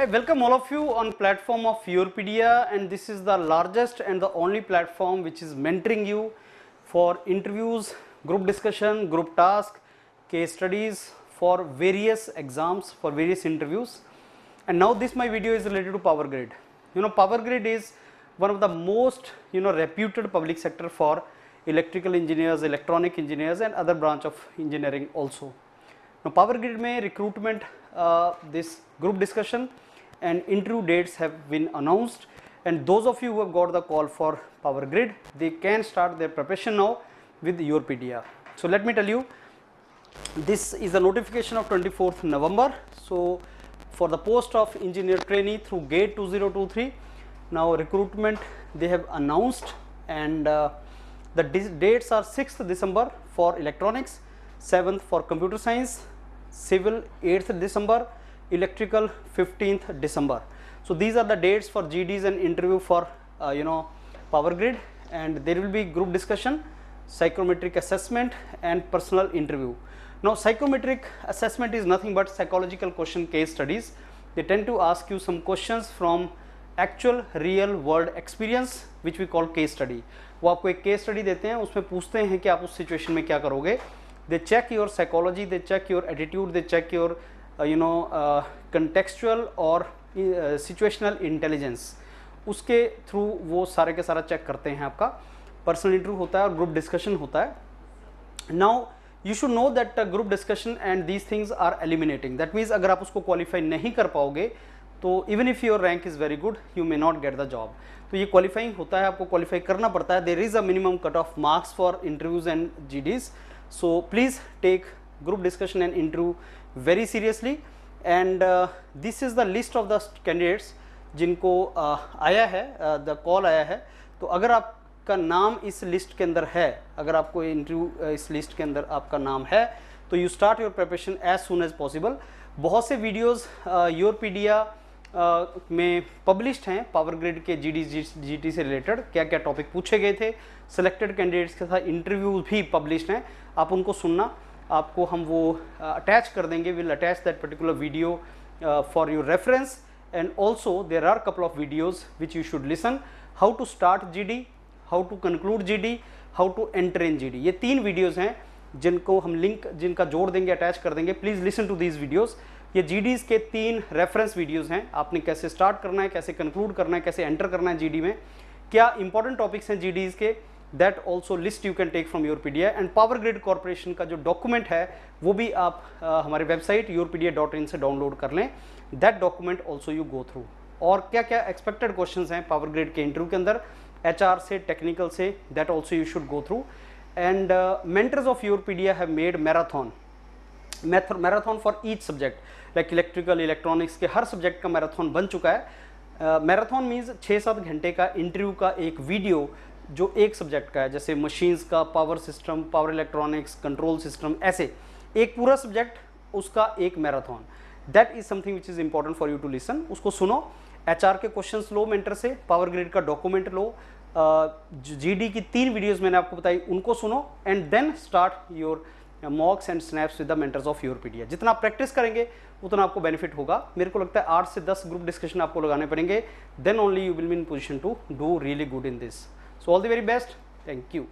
I welcome all of you on platform of Europedia, and this is the largest and the only platform which is mentoring you for interviews, group discussion, group task, case studies for various exams, for various interviews. And now this my video is related to Power Grid. Power Grid is one of the most reputed public sector for electrical engineers, electronic engineers and other branch of engineering also. Now Power Grid में recruitment this group discussion and interview dates have been announced, and those of you who have got the call for Power Grid, they can start their preparation now with Europedia. So let me tell you, this is a notification of 24th November. So for the post of engineer trainee through GATE 2023, now recruitment they have announced, and the dates are 6th December for electronics, 7th for computer science, civil 8th December, electrical 15th December. So these are the dates for GDs and interview for Power Grid, and there will be group discussion, psychometric assessment and personal interview. Now psychometric assessment is nothing but psychological question case studies. They tend to ask you some questions from actual real world experience which we call case study. वो आपको एक case study देते हैं, उसमें पूछते हैं कि आप उस सिचुएशन में क्या करोगे. They check your psychology, they check your attitude, they check your contextual और situational intelligence. उसके थ्रू वो सारे के सारा चेक करते हैं. आपका पर्सनल इंटरव्यू होता है और ग्रुप डिस्कशन होता है. Now you should know that group discussion and these things are eliminating. That means अगर आप उसको क्वालिफाई नहीं कर पाओगे तो even if your rank is very good, you may not get the job. तो ये क्वालिफाइंग होता है, आपको क्वालिफाई करना पड़ता है. There is a minimum cut off marks for interviews and GDs. So please take group discussion and interview very seriously, and this is the list of the candidates जिनको आया है, the call आया है. तो अगर आपका नाम इस लिस्ट के अंदर है, अगर आपको इंटरव्यू इस लिस्ट के अंदर आपका नाम है, तो you start your preparation as soon as possible. बहुत से वीडियोस योरपीडिया में पब्लिश्ड हैं पावर ग्रिड के GT से रिलेटेड, क्या क्या टॉपिक पूछे गए थे. सेलेक्टेड कैंडिडेट्स के साथ इंटरव्यूज भी पब्लिश्ड हैं, आप उनको सुनना. आपको हम वो अटैच कर देंगे. Will attach that particular video for your reference, and also there are couple of videos which you should listen. How to start GD, how to conclude GD, how to enter in GD. ये 3 videos हैं जिनको हम link जिनका जोड़ देंगे, attach कर देंगे. Please listen to these videos. ये GDs के 3 रेफरेंस वीडियोज़ हैं. आपने कैसे स्टार्ट करना है, कैसे कंक्लूड करना है, कैसे एंटर करना है GD में, क्या इंपॉर्टेंट टॉपिक्स हैं GDs के, that also list you can take from Yourpedia. And power grid corporation का जो डॉक्यूमेंट है वो भी आप हमारे वेबसाइट yourpedia.in से डाउनलोड कर लें. That document also you go through. और क्या क्या एक्सपेक्टेड क्वेश्चंस हैं पावर ग्रिड के इंटरव्यू के अंदर, HR से, टेक्निकल से, that also you should go through. And mentors of Yourpedia have made marathon for each subject, like electrical, electronics के हर सब्जेक्ट का मैराथन बन चुका है. मैराथन मीन्स 6-7 घंटे का इंटरव्यू का एक वीडियो जो एक सब्जेक्ट का है, जैसे मशीन्स का, power system, power electronics, control system, ऐसे एक पूरा सब्जेक्ट उसका एक marathon. That is something which is important for you to listen. उसको सुनो. HR के क्वेश्चंस लो मेंटर से, पावर ग्रिड का डॉक्यूमेंट लो, GD की 3 वीडियोज़ मैंने आपको बताई उनको सुनो, and then start your mocks and snaps with the mentors of Yourpedia. जितना आप प्रैक्टिस करेंगे उतना आपको बेनिफिट होगा. मेरे को लगता है 8 से 10 ग्रुप डिस्कशन आपको लगाने पड़ेंगे. Then only you will be in position to do really good in this. So all the very best. Thank you.